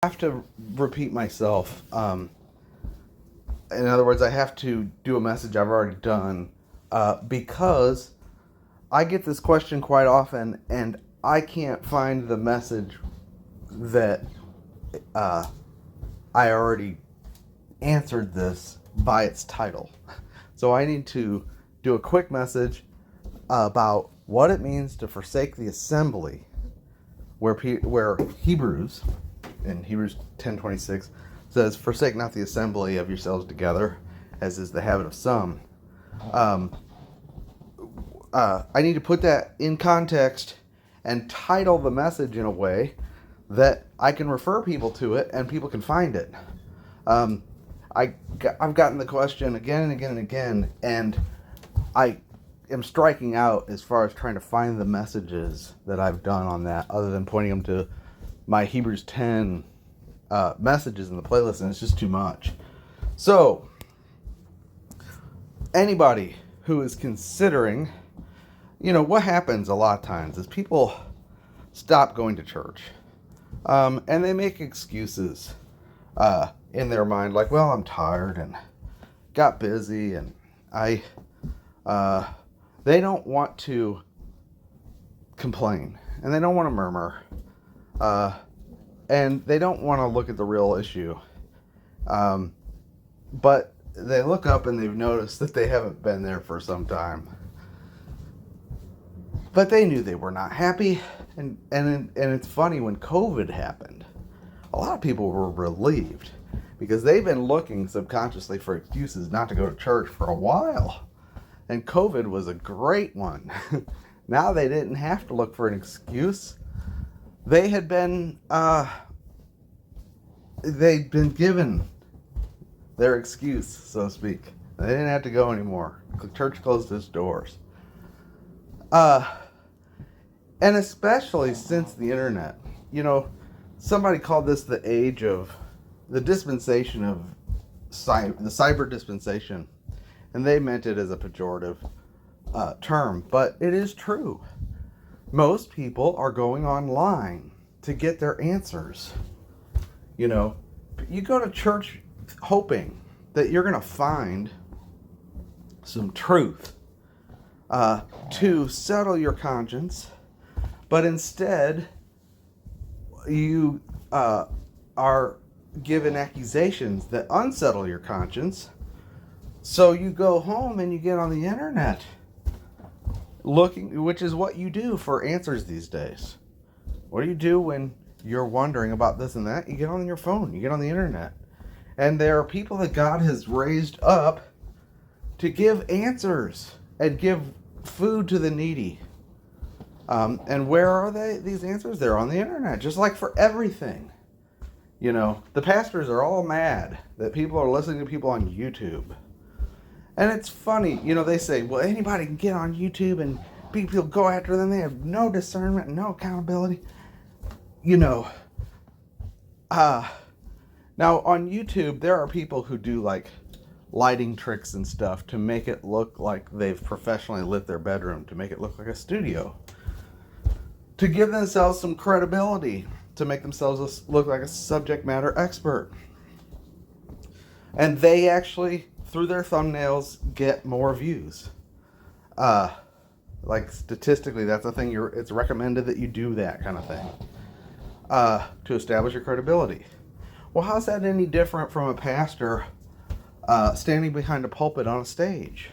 have to repeat myself. In other words, I have to do a message I've already done because I get this question quite often, and I can't find the message that I already answered this by its title. So I need to do a quick message about what it means to forsake the assembly, where Hebrews, in Hebrews 10:26, says, "Forsake not the assembly of yourselves together, as is the habit of some." I need to put that in context and title the message in a way that I can refer people to it and people can find it. I've gotten the question again and again and again, and I am striking out as far as trying to find the messages that I've done on that, other than pointing them to my Hebrews 10 messages in the playlist, and it's just too much. So, anybody who is considering, what happens a lot of times is people stop going to church, and they make excuses in their mind, like, well, I'm tired and got busy, and they don't want to complain, and they don't want to murmur, and they don't want to look at the real issue. But they look up and they've noticed that they haven't been there for some time. But they knew they were not happy, and it's funny, when COVID happened, a lot of people were relieved because they've been looking subconsciously for excuses not to go to church for a while. And COVID was a great one. Now they didn't have to look for an excuse. They had been, they'd been given their excuse, so to speak. They didn't have to go anymore. The church closed its doors. And especially since the internet, somebody called this the age of the dispensation of the cyber dispensation, and they meant it as a pejorative term, but it is true. Most people are going online to get their answers. You go to church hoping that you're going to find some truth to settle your conscience, but instead you are given accusations that unsettle your conscience. So you go home and you get on the internet looking, which is what you do for answers these days. What do you do when you're wondering about this and that? You get on your phone, you get on the internet. And there are people that God has raised up to give answers and give food to the needy. And where are these answers? They're on the internet, just like for everything. The pastors are all mad that people are listening to people on YouTube. And it's funny, they say, well, anybody can get on YouTube and people go after them. They have no discernment, no accountability. Now on YouTube, there are people who do like lighting tricks and stuff to make it look like they've professionally lit their bedroom, to make it look like a studio, to give themselves some credibility, to make themselves look like a subject matter expert. And they actually, through their thumbnails, get more views. Like statistically, that's a thing. It's recommended that you do that kind of thing to establish your credibility. Well, how's that any different from a pastor standing behind a pulpit on a stage?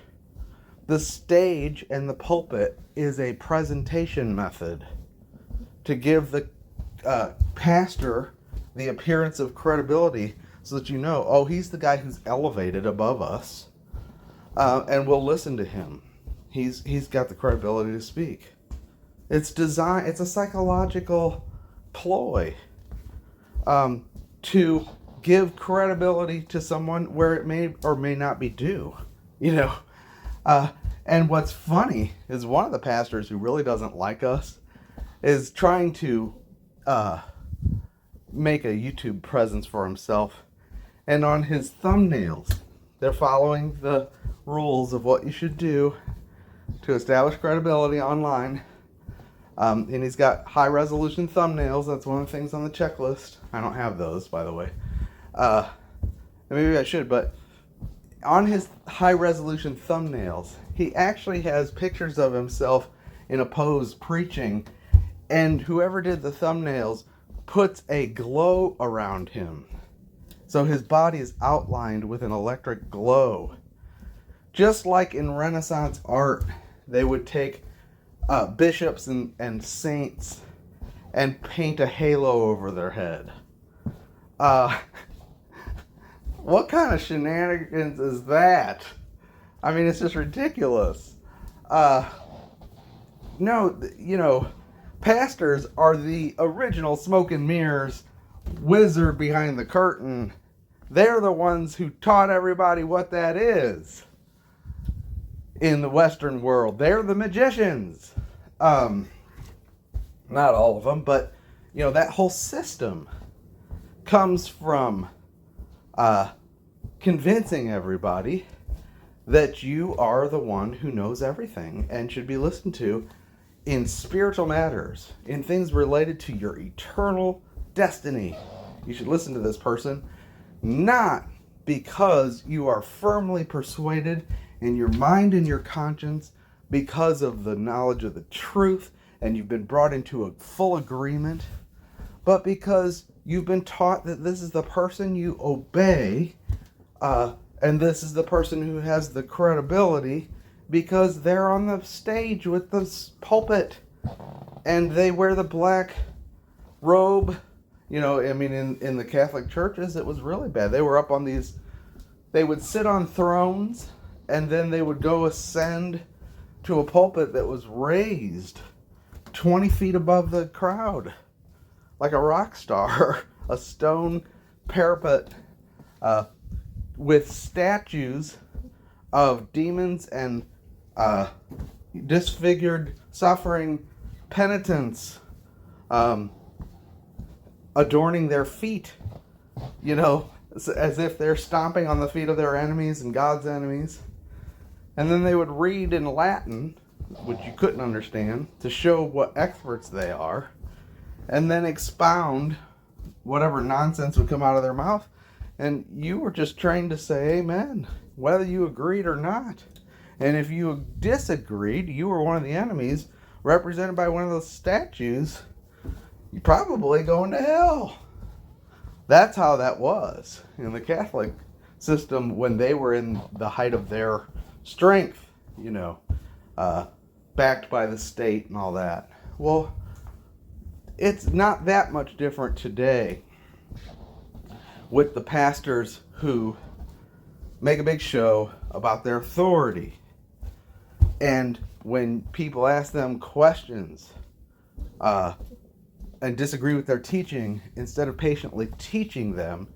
The stage and the pulpit is a presentation method to give the pastor the appearance of credibility, so that he's the guy who's elevated above us, and we'll listen to him. He's got the credibility to speak. It's a psychological ploy to give credibility to someone where it may or may not be due. And what's funny is one of the pastors who really doesn't like us is trying to make a YouTube presence for himself. And on his thumbnails, they're following the rules of what you should do to establish credibility online. And he's got high-resolution thumbnails. That's one of the things on the checklist. I don't have those, by the way. Maybe I should, but on his high-resolution thumbnails, he actually has pictures of himself in a pose preaching, and whoever did the thumbnails puts a glow around him. So his body is outlined with an electric glow. Just like in Renaissance art, they would take bishops and saints and paint a halo over their head. What kind of shenanigans is that? I mean, it's just ridiculous. No, pastors are the original smoke and mirrors wizard behind the curtain. They're the ones who taught everybody what that is in the Western world. They're the magicians. Not all of them, but that whole system comes from convincing everybody that you are the one who knows everything and should be listened to in spiritual matters, in things related to your eternal destiny. You should listen to this person, not because you are firmly persuaded in your mind and your conscience because of the knowledge of the truth and you've been brought into a full agreement, but because you've been taught that this is the person you obey, and this is the person who has the credibility because they're on the stage with the pulpit and they wear the black robe. In the Catholic churches, it was really bad. They were up on these, they would sit on thrones and then they would go ascend to a pulpit that was raised 20 feet above the crowd, like a rock star, a stone parapet with statues of demons and disfigured, suffering penitents adorning their feet, as if they're stomping on the feet of their enemies and God's enemies. And then they would read in Latin, which you couldn't understand, to show what experts they are, and then expound whatever nonsense would come out of their mouth. And you were just trained to say amen, whether you agreed or not. And if you disagreed, you were one of the enemies represented by one of those statues. You're probably going to hell. That's how that was in the Catholic system when they were in the height of their strength, backed by the state and all that. Well, it's not that much different today with the pastors who make a big show about their authority. And when people ask them questions and disagree with their teaching, instead of patiently teaching them,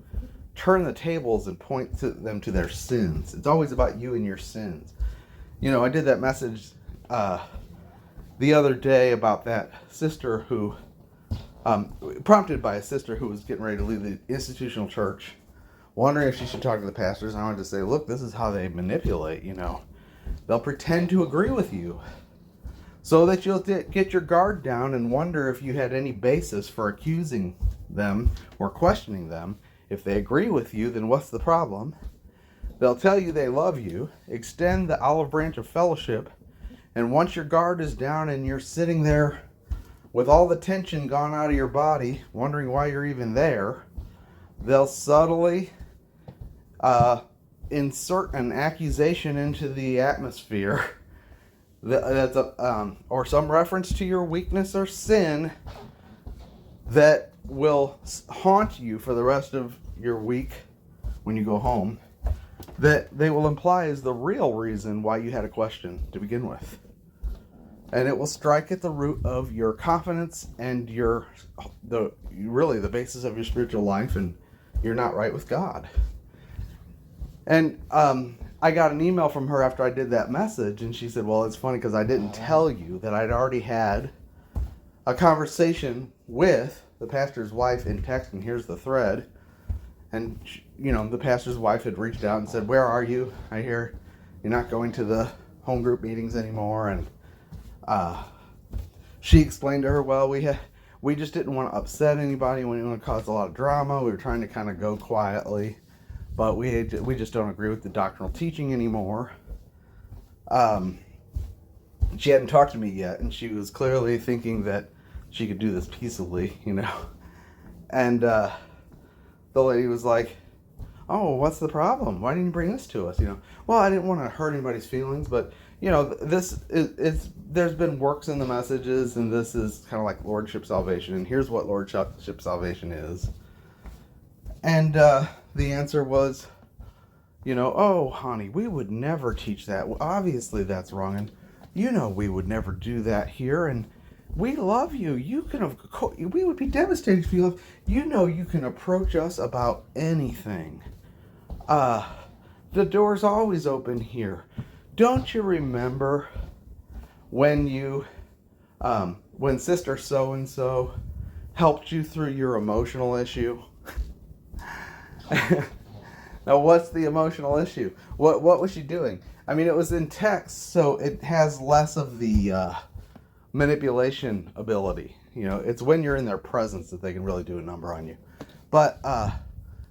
turn the tables and point to them to their sins. It's always about you and your sins. I did that message the other day about that sister who, prompted by a sister who was getting ready to leave the institutional church, wondering if she should talk to the pastors. And I wanted to say, look, this is how they manipulate, They'll pretend to agree with you so that you'll get your guard down and wonder if you had any basis for accusing them or questioning them. If they agree with you, then what's the problem? They'll tell you they love you, extend the olive branch of fellowship, and once your guard is down and you're sitting there with all the tension gone out of your body, wondering why you're even there, they'll subtly insert an accusation into the atmosphere that's or some reference to your weakness or sin that will haunt you for the rest of your week when you go home, that they will imply is the real reason why you had a question to begin with. And it will strike at the root of your confidence and the basis of your spiritual life, and you're not right with God. And I got an email from her after I did that message, and she said, well, it's funny because I didn't tell you that I'd already had a conversation with the pastor's wife in text, and here's the thread. And, the pastor's wife had reached out and said, where are you? I hear you're not going to the home group meetings anymore. And she explained to her, well, we just didn't want to upset anybody. We didn't want to cause a lot of drama. We were trying to kind of go quietly, but we just don't agree with the doctrinal teaching anymore. She hadn't talked to me yet, and she was clearly thinking that she could do this peaceably, And the lady was like, oh, what's the problem? Why didn't you bring this to us? Well, I didn't want to hurt anybody's feelings, but this is there's been works in the messages, and this is kind of like Lordship salvation, and here's what Lordship salvation is. And the answer was, oh, honey, we would never teach that. Well, obviously, that's wrong, and we would never do that here, and we love you. We would be devastated if you love. You can approach us about anything. The door's always open here. Don't you remember when when Sister so-and-so helped you through your emotional issue? Now, what's the emotional issue? What was she doing? I mean, it was in text, so it has less of the manipulation ability. It's when you're in their presence that they can really do a number on you. But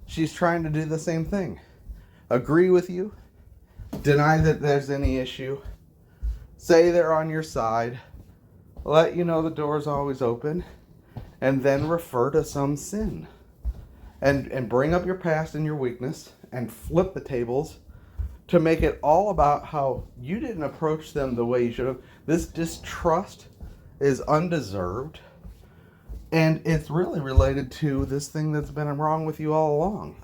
she's trying to do the same thing. Agree with you. Deny that there's any issue. Say they're on your side. Let you know the door's always open. And then refer to some sin. And bring up your past and your weakness. And flip the tables to make it all about how you didn't approach them the way you should have. This distrust is undeserved, and it's really related to this thing that's been wrong with you all along.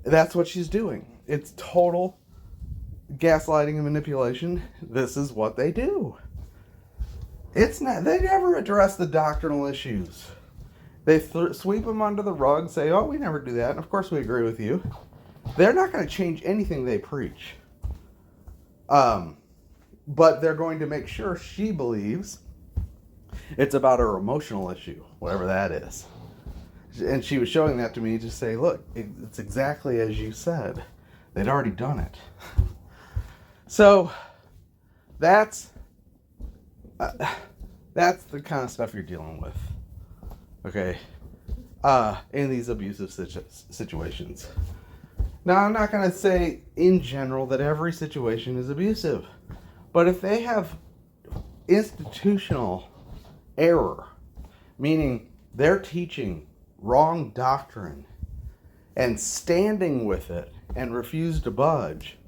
That's what she's doing. It's total gaslighting and manipulation. This is what they do. They never address the doctrinal issues. They sweep them under the rug, say, oh, we never do that, and of course we agree with you. They're not going to change anything they preach. But they're going to make sure she believes it's about her emotional issue, whatever that is. And she was showing that to me to say, look, it's exactly as you said. They'd already done it. So that's the kind of stuff you're dealing with. Okay? In these abusive situations. Now, I'm not going to say in general that every situation is abusive. But if they have institutional error, meaning they're teaching wrong doctrine and standing with it and refuse to budge,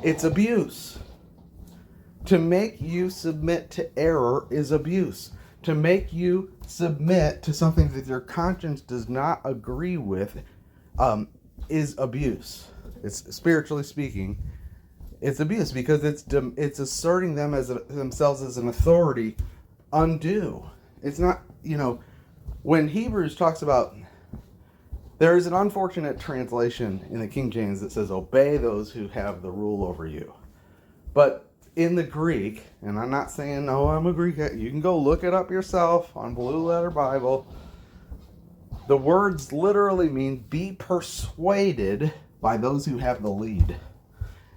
it's abuse. To make you submit to error is abuse. To make you submit to something that your conscience does not agree with is abuse. It's spiritually speaking. It's abuse because it's asserting themselves as an authority undue. It's not, when Hebrews talks about, there is an unfortunate translation in the King James that says, obey those who have the rule over you. But in the Greek, and I'm not saying, oh, I'm a Greek, you can go look it up yourself on Blue Letter Bible. The words literally mean be persuaded by those who have the lead.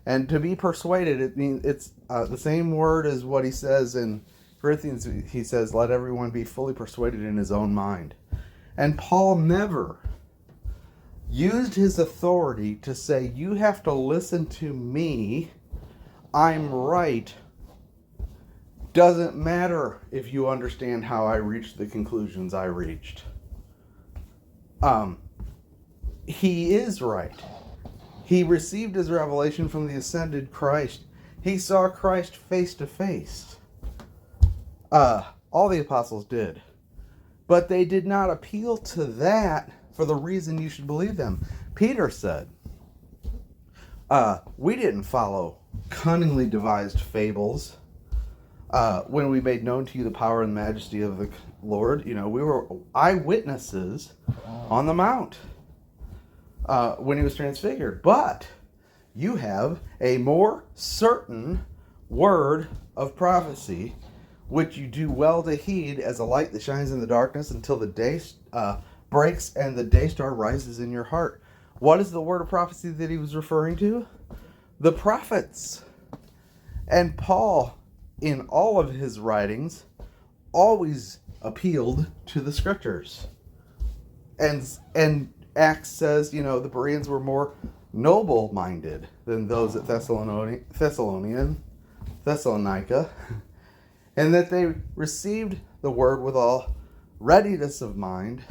And to be persuaded, it means it's the same word as what he says in Corinthians. He says, let everyone be fully persuaded in his own mind. And Paul never used his authority to say, you have to listen to me, I'm right. Doesn't matter if you understand how I reached the conclusions I reached. He is right. He received his revelation from the ascended Christ. He saw Christ face to face. All the apostles did. But they did not appeal to that for the reason you should believe them. Peter said, we didn't follow cunningly devised fables when we made known to you the power and majesty of the Lord. We were eyewitnesses on the mount when he was transfigured. But you have a more certain word of prophecy, which you do well to heed as a light that shines in the darkness until the day breaks and the day star rises in your heart. What is the word of prophecy that he was referring to? The prophets. And Paul, in all of his writings, always appealed to the Scriptures. And Acts says, the Bereans were more noble-minded than those at Thessalonica, and that they received the word with all readiness of mind,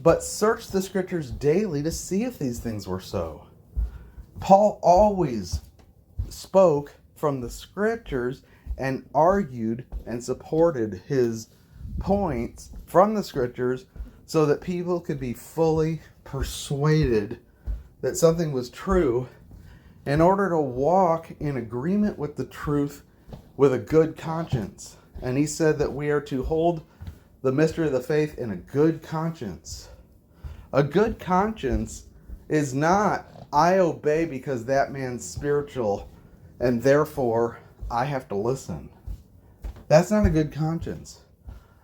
but searched the Scriptures daily to see if these things were so. Paul always spoke from the Scriptures and argued and supported his points from the Scriptures so that people could be fully persuaded that something was true in order to walk in agreement with the truth with a good conscience. And he said that we are to hold the mystery of the faith in a good conscience. A good conscience is not, I obey because that man's spiritual and therefore I have to listen. That's not a good conscience.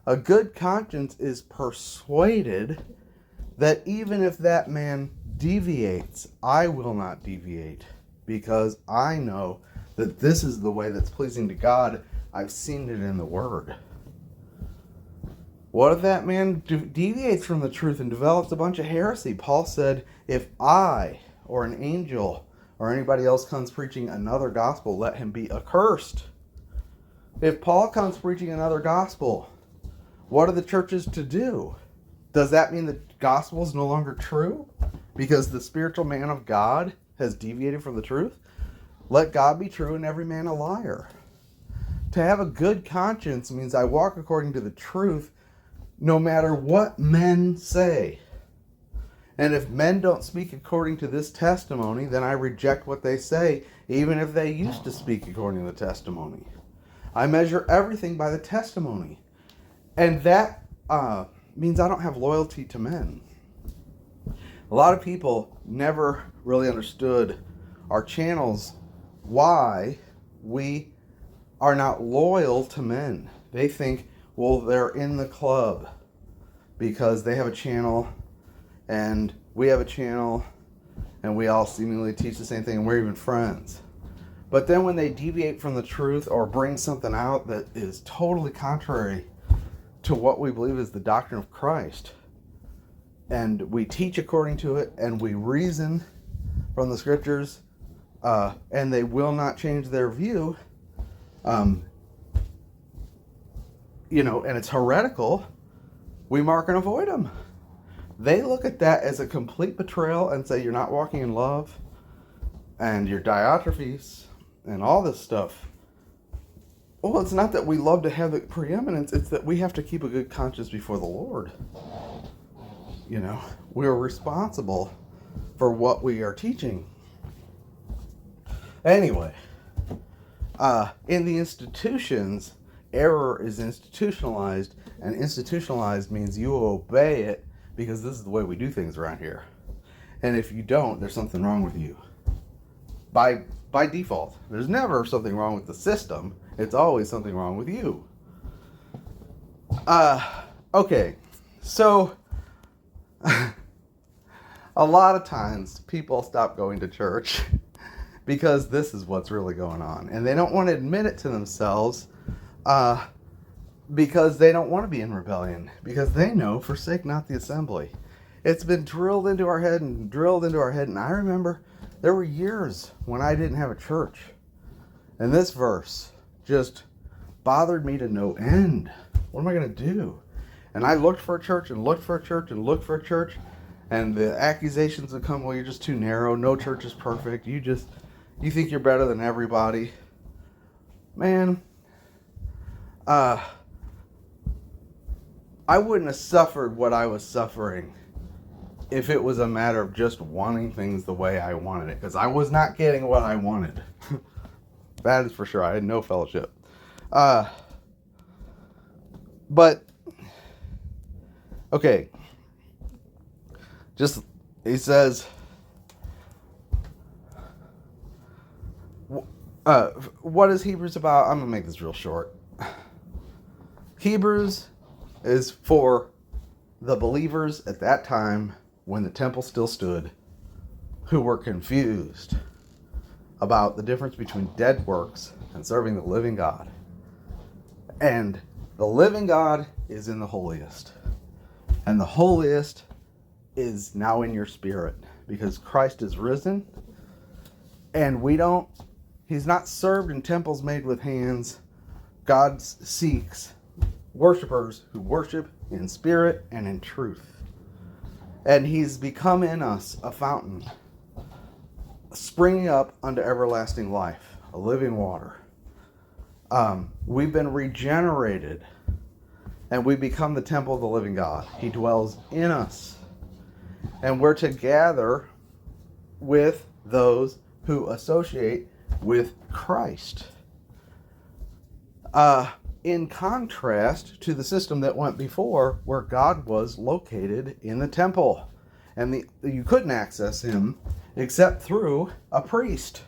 A good conscience is persuaded that even if that man deviates, I will not deviate because I know that this is the way that's pleasing to God. I've seen it in the Word. What if that man deviates from the truth and develops a bunch of heresy? Paul said, if I or an angel or anybody else comes preaching another gospel, let him be accursed. If Paul comes preaching another gospel, what are the churches to do? Does that mean the gospel is no longer true because the spiritual man of God has deviated from the truth? Let God be true and every man a liar. To have a good conscience means I walk according to the truth no matter what men say. And if men don't speak according to this testimony, then I reject what they say, even if they used to speak according to the testimony. I measure everything by the testimony. And that means I don't have loyalty to men. A lot of people never really understood our channels, why we are not loyal to men. They think, well, they're in the club because they have a channel and we have a channel and we all seemingly teach the same thing and we're even friends. But then when they deviate from the truth or bring something out that is totally contrary to what we believe is the doctrine of Christ, and we teach according to it, and we reason from the Scriptures, and they will not change their view, and it's heretical, we mark and avoid them. They look at that as a complete betrayal and say you're not walking in love, and you're Diotrephes, and all this stuff. Well, it's not that we love to have the preeminence, it's that we have to keep a good conscience before the Lord. We're responsible for what we are teaching. Anyway, in the institutions, error is institutionalized, and institutionalized means you obey it because this is the way we do things around here. And if you don't, there's something wrong with you. By default. There's never something wrong with the system. It's always something wrong with you. Okay. So, a lot of times people stop going to church because this is what's really going on. And they don't want to admit it to themselves because they don't want to be in rebellion. Because they know, forsake not the assembly. It's been drilled into our head and drilled into our head. And I remember there were years when I didn't have a church. And this verse just bothered me to no end. What am I going to do? And I looked for a church and looked for a church and looked for a church. And the accusations would come, well, you're just too narrow. No church is perfect. You think you're better than everybody. Man, I wouldn't have suffered what I was suffering if it was a matter of just wanting things the way I wanted it. Because I was not getting what I wanted. That is for sure. I had no fellowship. But, okay. He says, what is Hebrews about? I'm going to make this real short. Hebrews is for the believers at that time when the temple still stood, who were confused about the difference between dead works and serving the living God. And The living God is in the holiest. And the holiest is now in your spirit, because Christ is risen. And he's not served in temples made with hands. God seeks worshipers who worship in spirit and in truth. And he's become in us a fountain, springing up unto everlasting life, a living water. We've been regenerated, and we become the temple of the living God. He dwells in us. And we're to gather with those who associate with Christ. In contrast to the system that went before, where God was located in the temple, and you couldn't access him except through a priest.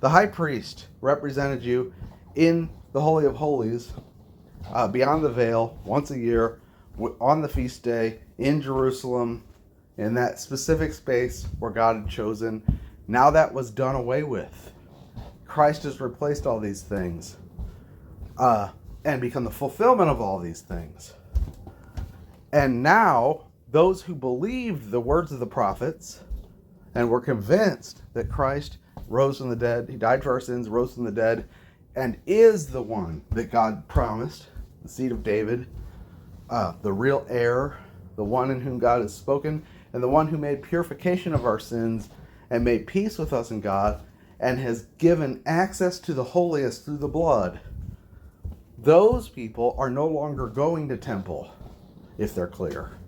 The high priest represented you in the Holy of Holies, beyond the veil, once a year, on the feast day, in Jerusalem, in that specific space where God had chosen. Now that was done away with. Christ has replaced all these things, and become the fulfillment of all these things. And now, those who believed the words of the prophets and were convinced that Christ rose from the dead, he died for our sins, rose from the dead, and is the one that God promised, the seed of David, the real heir, the one in whom God has spoken, and the one who made purification of our sins and made peace with us in God, and has given access to the holiest through the blood. Those people are no longer going to temple, if they're clear,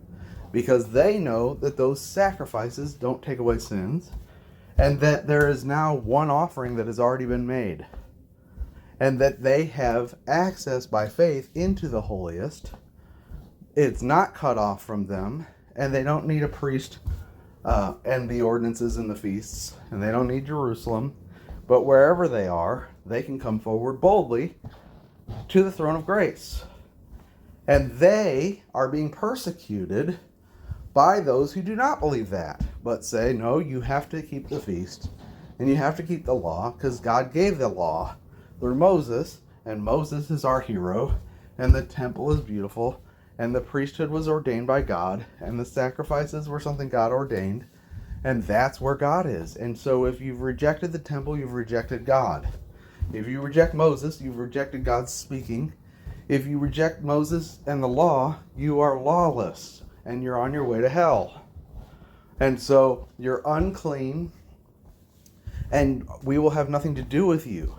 because they know that those sacrifices don't take away sins, and that there is now one offering that has already been made, and that they have access by faith into the holiest. It's not cut off from them, and they don't need a priest and the ordinances and the feasts, and they don't need Jerusalem, but wherever they are, they can come forward boldly to the throne of grace. And they are being persecuted by those who do not believe that, but say, no, you have to keep the feast, and you have to keep the law, because God gave the law through Moses, and Moses is our hero, and the temple is beautiful, and the priesthood was ordained by God, and the sacrifices were something God ordained, and that's where God is. And so if you've rejected the temple, you've rejected God. If you reject Moses, you've rejected God's speaking. If you reject Moses and the law, you are lawless, and you're on your way to hell. And so you're unclean, and we will have nothing to do with you.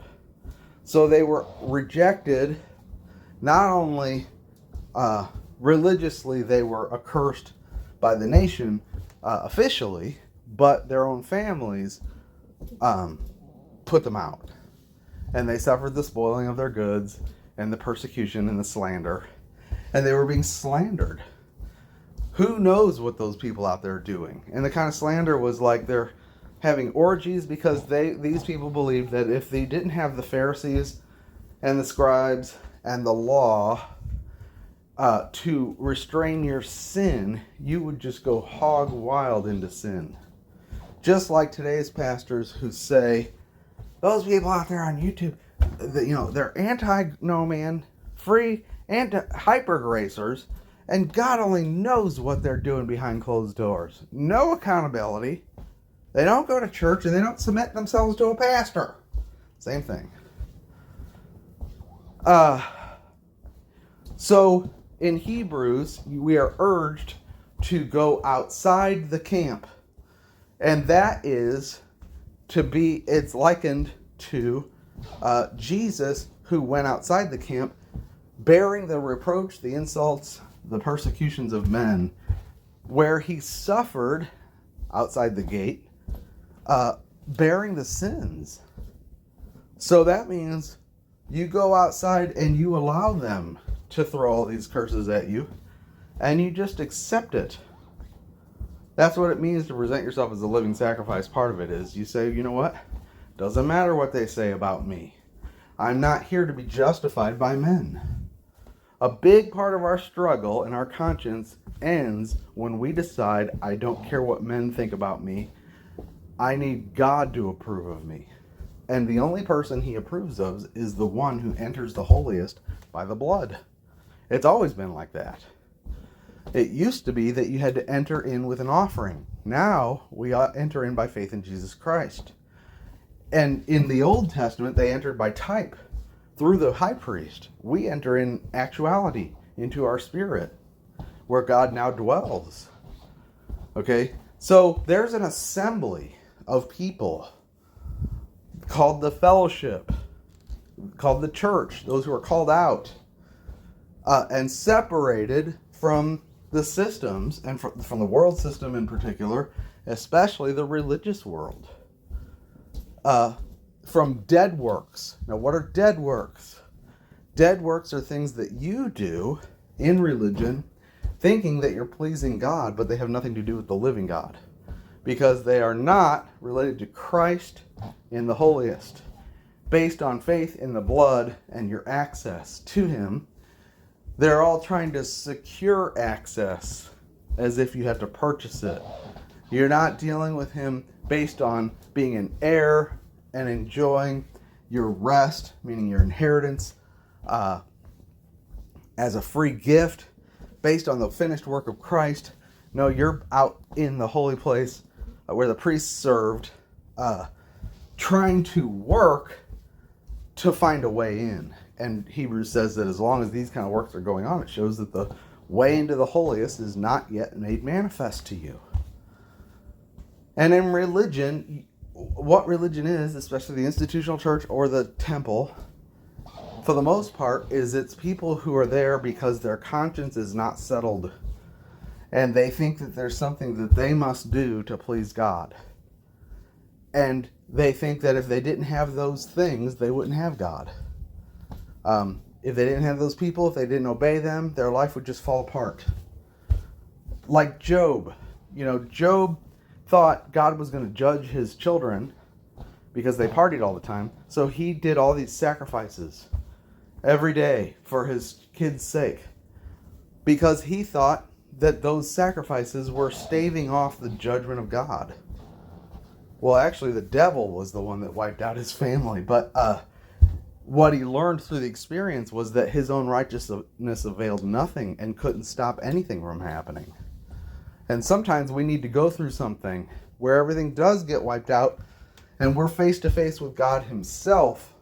So they were rejected, not only religiously, they were accursed by the nation officially, but their own families put them out. And they suffered the spoiling of their goods and the persecution and the slander. And they were being slandered. Who knows what those people out there are doing? And the kind of slander was like they're having orgies, because these people believed that if they didn't have the Pharisees and the scribes and the law to restrain your sin, you would just go hog wild into sin. Just like today's pastors who say, those people out there on YouTube, they're anti-no-man, free, anti-hyper-gracers, and God only knows what they're doing behind closed doors. No accountability. They don't go to church, and they don't submit themselves to a pastor. Same thing. So, in Hebrews, we are urged to go outside the camp. And that is it's likened to Jesus, who went outside the camp, bearing the reproach, the insults, the persecutions of men, where he suffered outside the gate, bearing the sins. So that means you go outside and you allow them to throw all these curses at you, and you just accept it. That's what it means to present yourself as a living sacrifice. Part of it is you say, you know what? Doesn't matter what they say about me. I'm not here to be justified by men. A big part of our struggle and our conscience ends when we decide, I don't care what men think about me. I need God to approve of me. And the only person he approves of is the one who enters the holiest by the blood. It's always been like that. It used to be that you had to enter in with an offering. Now we enter in by faith in Jesus Christ. And in the Old Testament, they entered by type through the high priest. We enter in actuality into our spirit, where God now dwells. Okay? So there's an assembly of people called the fellowship, called the church, those who are called out and separated from the systems, and from the world system in particular, especially the religious world. From dead works. Now, what are dead works? Dead works are things that you do in religion thinking that you're pleasing God, but they have nothing to do with the living God, because they are not related to Christ in the holiest, based on faith in the blood and your access to him. They're all trying to secure access as if you have to purchase it. You're not dealing with him based on being an heir and enjoying your rest, meaning your inheritance, as a free gift based on the finished work of Christ. No, you're out in the holy place where the priests served, trying to work to find a way in. And Hebrews says that as long as these kind of works are going on, it shows that the way into the holiest is not yet made manifest to you. And in religion, what religion is, especially the institutional church or the temple, for the most part, is it's people who are there because their conscience is not settled. And they think that there's something that they must do to please God. And they think that if they didn't have those things, they wouldn't have God. If they didn't have those people, if they didn't obey them, their life would just fall apart. Like Job. Job thought God was going to judge his children because they partied all the time. So he did all these sacrifices every day for his kids' sake, because he thought that those sacrifices were staving off the judgment of God. Well, actually, the devil was the one that wiped out his family. But what he learned through the experience was that his own righteousness availed nothing and couldn't stop anything from happening. And sometimes we need to go through something where everything does get wiped out and we're face to face with God himself,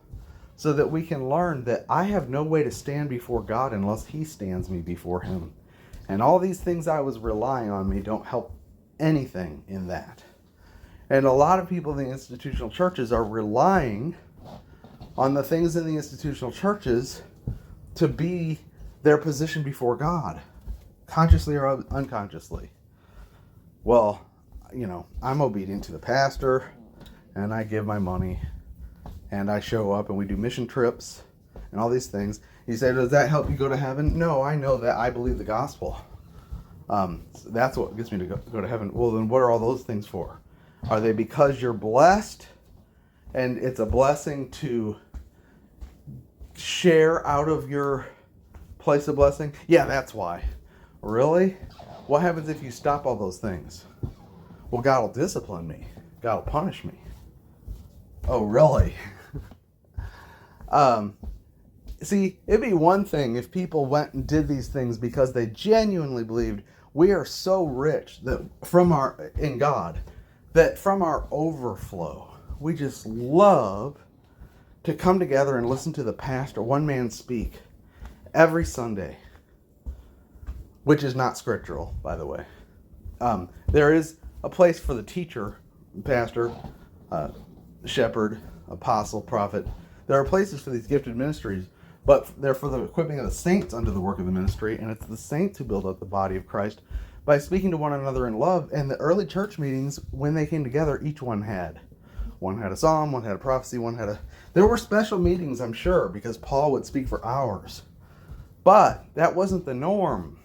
so that we can learn that I have no way to stand before God unless he stands me before him. And all these things I was relying on me don't help anything in that. And a lot of people in the institutional churches are relying on the things in the institutional churches to be their position before God, consciously or unconsciously. Well, I'm obedient to the pastor, and I give my money, and I show up, and we do mission trips, and all these things. You say, does that help you go to heaven? No, I know that. I believe the gospel. So that's what gets me to go to heaven. Well, then what are all those things for? Are they because you're blessed, and it's a blessing to share out of your place of blessing? Yeah, that's why. Really? What happens if you stop all those things? Well, God will discipline me. God will punish me. Oh, really? See, it'd be one thing if people went and did these things because they genuinely believed we are so rich that in God, that from our overflow, we just love to come together and listen to the pastor, one man speak, every Sunday, which is not scriptural, by the way. There is a place for the teacher, pastor, shepherd, apostle, prophet. There are places for these gifted ministries, but they're for the equipping of the saints unto the work of the ministry, and it's the saints who build up the body of Christ by speaking to one another in love. And the early church meetings, when they came together, each one had a psalm, one had a prophecy, there were special meetings, I'm sure, because Paul would speak for hours. But that wasn't the norm,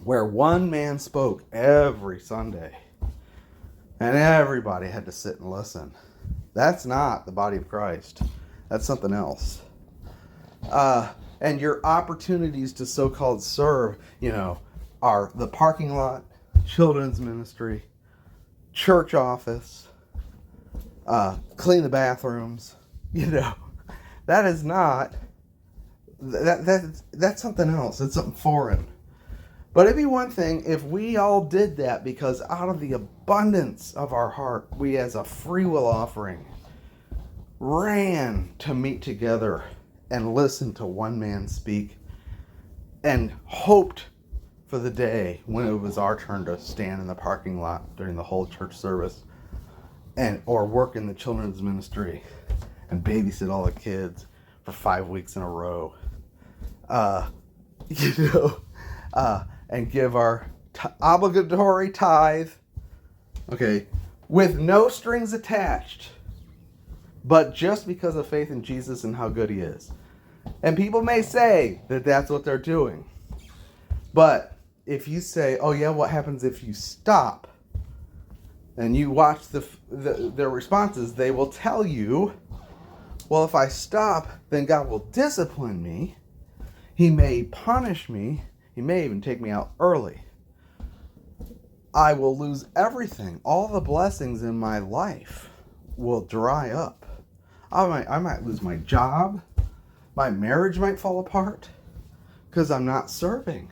where one man spoke every Sunday, and everybody had to sit and listen. That's not the body of Christ. That's something else. And your opportunities to so-called serve, are the parking lot, children's ministry, church office, clean the bathrooms. That is not that's something else. It's something foreign. But it'd be one thing if we all did that because out of the abundance of our heart, we as a free will offering ran to meet together and listen to one man speak and hoped for the day when it was our turn to stand in the parking lot during the whole church service or work in the children's ministry and babysit all the kids for 5 weeks in a row. And give our obligatory tithe, okay, with no strings attached, but just because of faith in Jesus and how good he is. And people may say that that's what they're doing. But if you say, oh yeah, what happens if you stop? And you watch their responses, they will tell you, well, if I stop, then God will discipline me. He may punish me. He may even take me out early. I will lose everything. All the blessings in my life will dry up. I might lose my job. My marriage might fall apart because I'm not serving.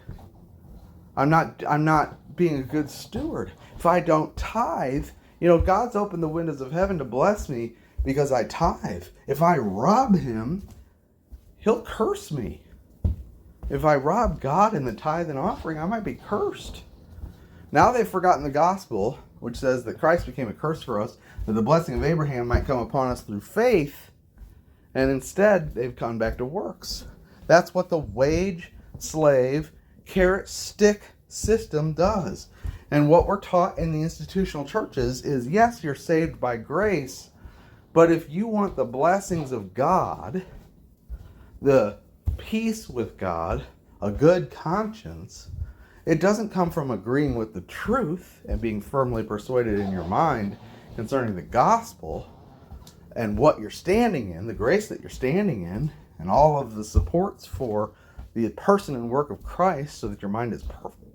I'm not being a good steward. If I don't tithe, God's opened the windows of heaven to bless me because I tithe. If I rob him, he'll curse me. If I rob God in the tithe and offering, I might be cursed. Now they've forgotten the gospel, which says that Christ became a curse for us, that the blessing of Abraham might come upon us through faith, and instead they've gone back to works. That's what the wage, slave, carrot, stick system does. And what we're taught in the institutional churches is, yes, you're saved by grace, but if you want the blessings of God, the peace with God, a good conscience, it doesn't come from agreeing with the truth and being firmly persuaded in your mind concerning the gospel and what you're standing in, the grace that you're standing in, and all of the supports for the person and work of Christ so that your mind is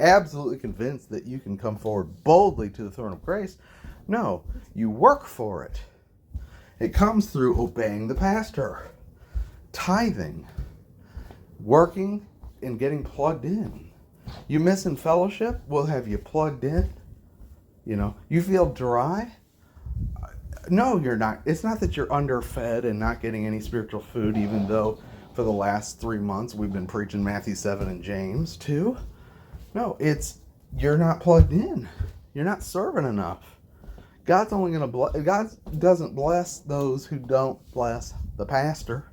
absolutely convinced that you can come forward boldly to the throne of grace. No, you work for it. It comes through obeying the pastor, tithing, working and getting plugged in. You missing fellowship? We'll have you plugged in. You feel dry? No, you're not. It's not that you're underfed and not getting any spiritual food, even though for the last 3 months we've been preaching Matthew 7 and James 2. No, it's you're not plugged in. You're not serving enough. God's only going to bless. God doesn't bless those who don't bless the pastor.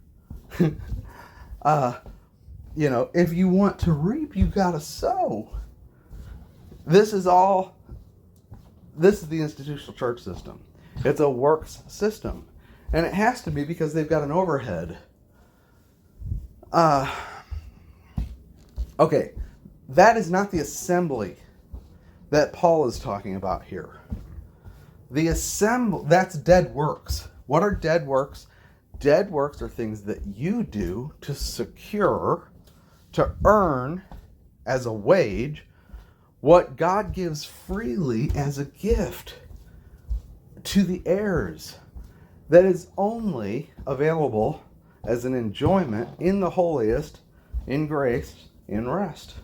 If you want to reap, you got to sow. This is the institutional church system. It's a works system. And it has to be because they've got an overhead. Okay, that is not the assembly that Paul is talking about here. That's dead works. What are dead works? Dead works are things that you do to secure, to earn as a wage, what God gives freely as a gift to the heirs. That is only available as an enjoyment in the holiest, in grace, in rest.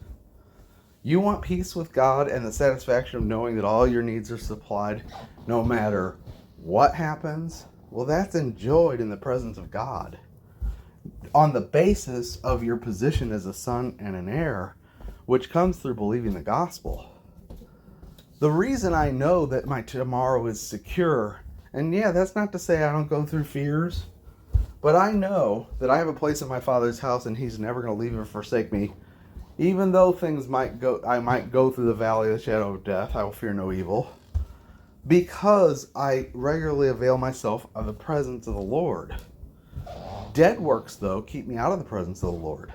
You want peace with God and the satisfaction of knowing that all your needs are supplied no matter what happens? Well, that's enjoyed in the presence of God on the basis of your position as a son and an heir, which comes through believing the gospel. The reason I know that my tomorrow is secure, and yeah, that's not to say I don't go through fears, but I know that I have a place in my Father's house and he's never going to leave or forsake me. Even though I might go through the valley of the shadow of death, I will fear no evil, because I regularly avail myself of the presence of the Lord. Dead works, though, keep me out of the presence of the Lord.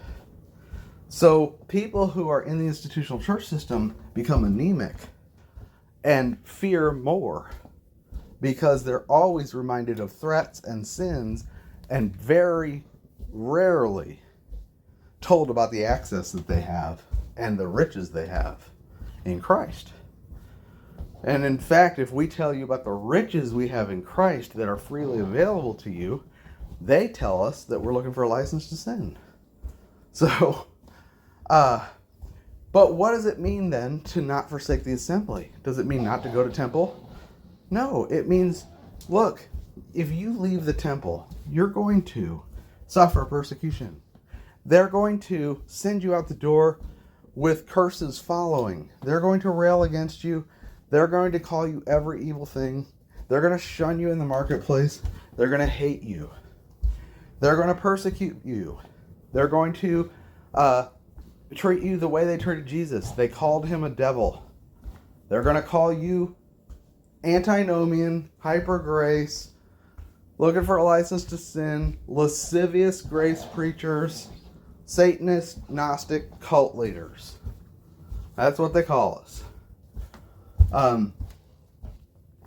So people who are in the institutional church system become anemic and fear more because they're always reminded of threats and sins and very rarely told about the access that they have and the riches they have in Christ. And in fact, if we tell you about the riches we have in Christ that are freely available to you, they tell us that we're looking for a license to sin. So, but what does it mean then to not forsake the assembly? Does it mean not to go to temple? No, it means, look, if you leave the temple, you're going to suffer persecution. They're going to send you out the door with curses following. They're going to rail against you. They're going to call you every evil thing. They're going to shun you in the marketplace. They're going to hate you. They're going to persecute you. They're going to treat you the way they treated Jesus. They called him a devil. They're going to call you antinomian, hyper grace, looking for a license to sin, lascivious grace preachers, Satanist, Gnostic, cult leaders. That's what they call us.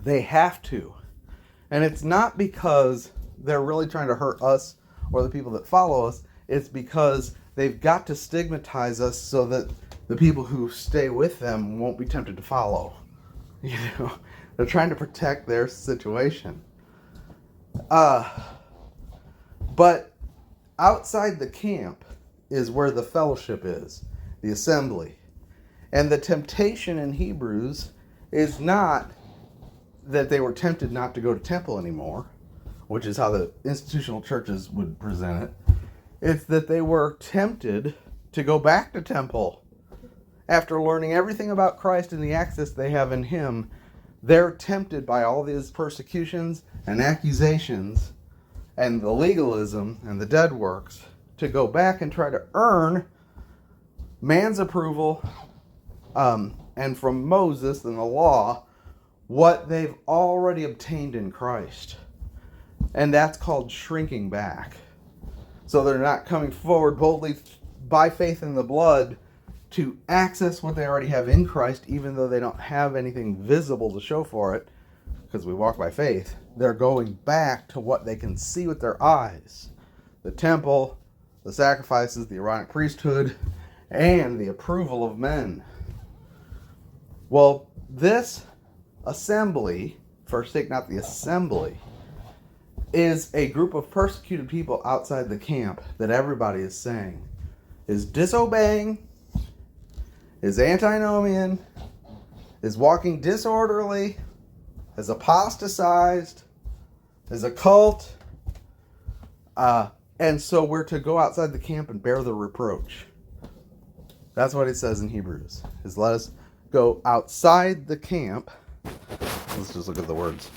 They have to. And it's not because they're really trying to hurt us or the people that follow us. It's because they've got to stigmatize us so that the people who stay with them won't be tempted to follow. You know, they're trying to protect their situation. But outside the camp is where the fellowship is, the assembly. And the temptation in Hebrews is not that they were tempted not to go to temple anymore, which is how the institutional churches would present it. It's that they were tempted to go back to temple. After learning everything about Christ and the access they have in him, they're tempted by all these persecutions and accusations and the legalism and the dead works to go back and try to earn man's approval and from Moses and the law what they've already obtained in Christ. And that's called shrinking back. So they're not coming forward boldly by faith in the blood to access what they already have in Christ, even though they don't have anything visible to show for it, because we walk by faith. They're going back to what they can see with their eyes. The temple, the sacrifices, the Aaronic priesthood, and the approval of men. Well, this assembly, forsake not the assembly, is a group of persecuted people outside the camp that everybody is saying is disobeying, is antinomian, is walking disorderly, is apostatized, is a cult, and so we're to go outside the camp and bear the reproach. That's what it says in Hebrews, is let us go outside the camp. Let's just look at the words.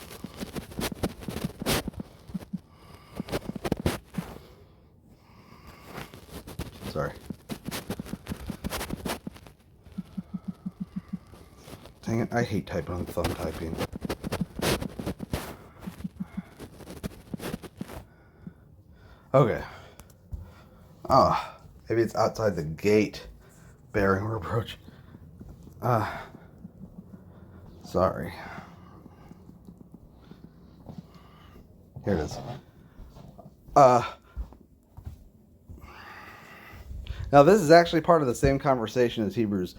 Sorry. Dang it, I hate typing on thumb typing. Okay. Maybe it's outside the gate bearing reproach. Sorry. Here it is. Now this is actually part of the same conversation as Hebrews.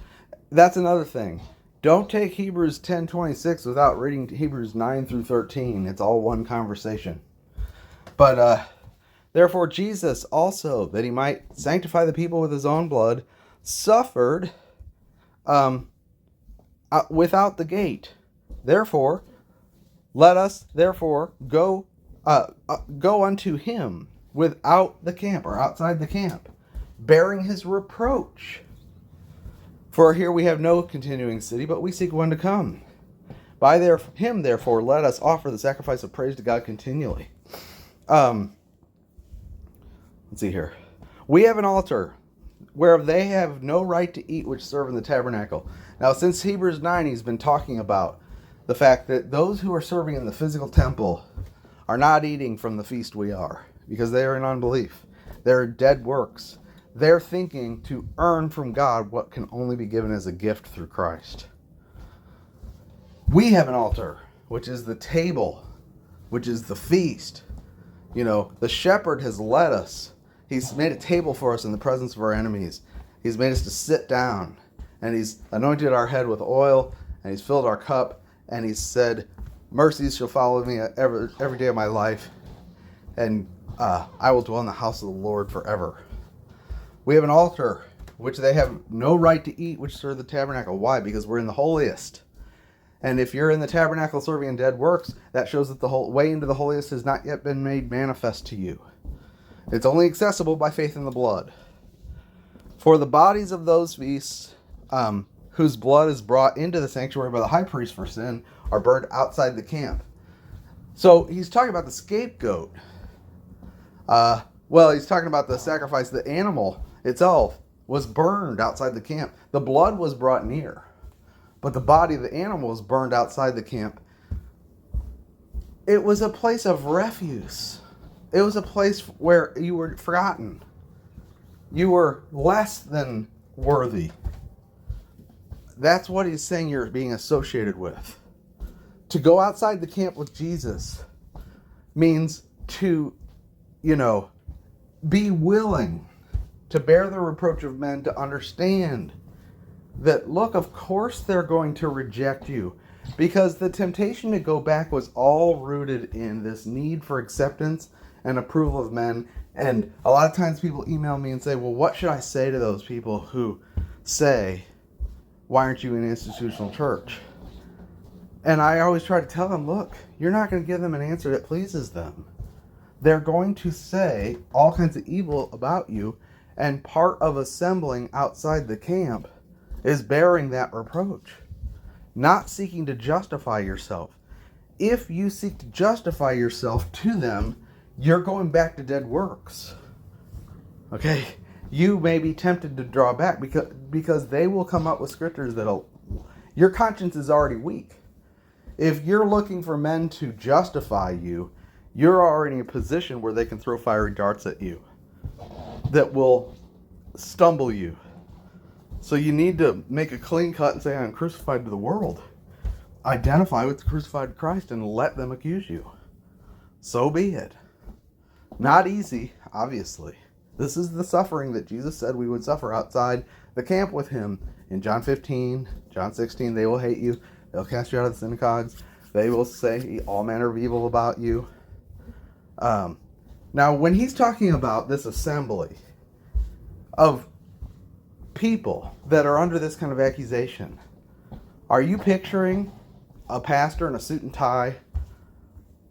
That's another thing. Don't take Hebrews 10:26 without reading Hebrews 9 through 13. It's all one conversation. But therefore Jesus also, that he might sanctify the people with his own blood, suffered without the gate. Therefore, let us therefore go unto him without the camp, or outside the camp, bearing his reproach. For here we have no continuing city, but we seek one to come. By him, therefore, let us offer the sacrifice of praise to God continually. Let's see here. We have an altar whereof they have no right to eat which serve in the tabernacle. Now, since Hebrews 9, he's been talking about the fact that those who are serving in the physical temple are not eating from the feast we are, because they are in unbelief. They're dead works. They're thinking to earn from God what can only be given as a gift through Christ. We have an altar, which is the table, which is the feast. You know, the shepherd has led us. He's made a table for us in the presence of our enemies. He's made us to sit down, and he's anointed our head with oil, and he's filled our cup, and he's said, mercies shall follow me every day of my life, and I will dwell in the house of the Lord forever. We have an altar, which they have no right to eat, which serve the tabernacle. Why? Because we're in the holiest. And if you're in the tabernacle serving in dead works, that shows that the whole way into the holiest has not yet been made manifest to you. It's only accessible by faith in the blood. For the bodies of those feasts, whose blood is brought into the sanctuary by the high priest for sin, are burned outside the camp. So he's talking about the scapegoat. He's talking about the sacrifice. The animal itself was burned outside the camp. The blood was brought near, but the body of the animal was burned outside the camp. It was a place of refuse. It was a place where you were forgotten. You were less than worthy. That's what he's saying you're being associated with. To go outside the camp with Jesus means to, be willing to bear the reproach of men, to understand that, look, of course they're going to reject you, because the temptation to go back was all rooted in this need for acceptance and approval of men. And a lot of times people email me and say, well, what should I say to those people who say, why aren't you in an institutional church? And I always try to tell them, look, you're not going to give them an answer that pleases them. They're going to say all kinds of evil about you, and part of assembling outside the camp is bearing that reproach, not seeking to justify yourself. If you seek to justify yourself to them, you're going back to dead works. Okay? You may be tempted to draw back because they will come up with scriptures your conscience is already weak. If you're looking for men to justify you, you're already in a position where they can throw fiery darts at you that will stumble you. So you need to make a clean cut and say, I'm crucified to the world. Identify with the crucified Christ and let them accuse you. So be it. Not easy, obviously. This is the suffering that Jesus said we would suffer outside the camp with him. In John 15, John 16, they will hate you. They'll cast you out of the synagogues. They will say all manner of evil about you. Now, when he's talking about this assembly of people that are under this kind of accusation, are you picturing a pastor in a suit and tie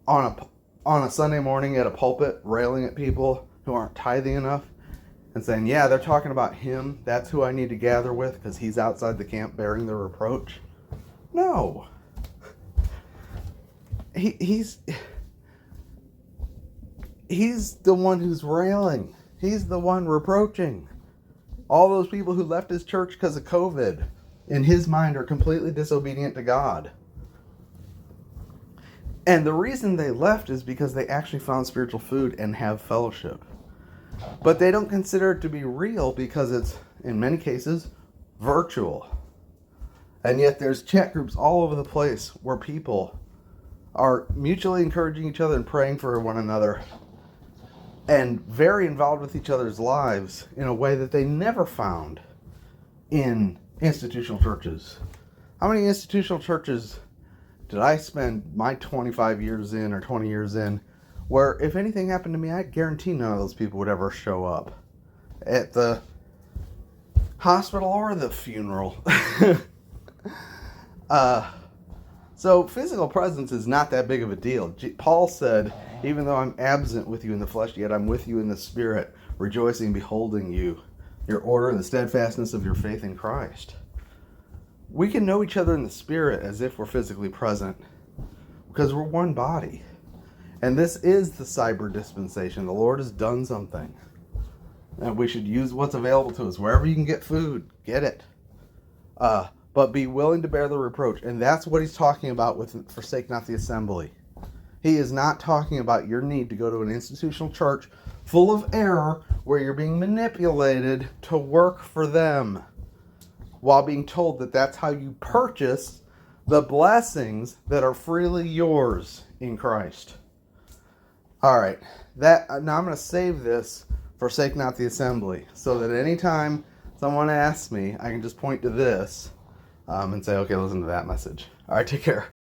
on a Sunday morning at a pulpit railing at people who aren't tithing enough and saying, yeah, they're talking about him, that's who I need to gather with because he's outside the camp bearing the reproach? No. He's the one who's railing. He's the one reproaching. All those people who left his church because of COVID, in his mind, are completely disobedient to God. And the reason they left is because they actually found spiritual food and have fellowship. But they don't consider it to be real because it's, in many cases, virtual. And yet there's chat groups all over the place where people are mutually encouraging each other and praying for one another and very involved with each other's lives in a way that they never found in institutional churches. How many institutional churches did I spend my 25 years in or 20 years in where if anything happened to me, I guarantee none of those people would ever show up at the hospital or the funeral. So physical presence is not that big of a deal. Paul said, even though I'm absent with you in the flesh, yet I'm with you in the spirit, rejoicing, beholding you, your order and the steadfastness of your faith in Christ. We can know each other in the spirit as if we're physically present because we're one body. And this is the cyber dispensation. The Lord has done something. And we should use what's available to us. Wherever you can get food, get it. But be willing to bear the reproach. And that's what he's talking about with forsake not the assembly. He is not talking about your need to go to an institutional church full of error where you're being manipulated to work for them while being told that that's how you purchase the blessings that are freely yours in Christ. All right. Now I'm going to save this, forsake not the assembly, so that anytime someone asks me, I can just point to this and say, okay, listen to that message. All right, take care.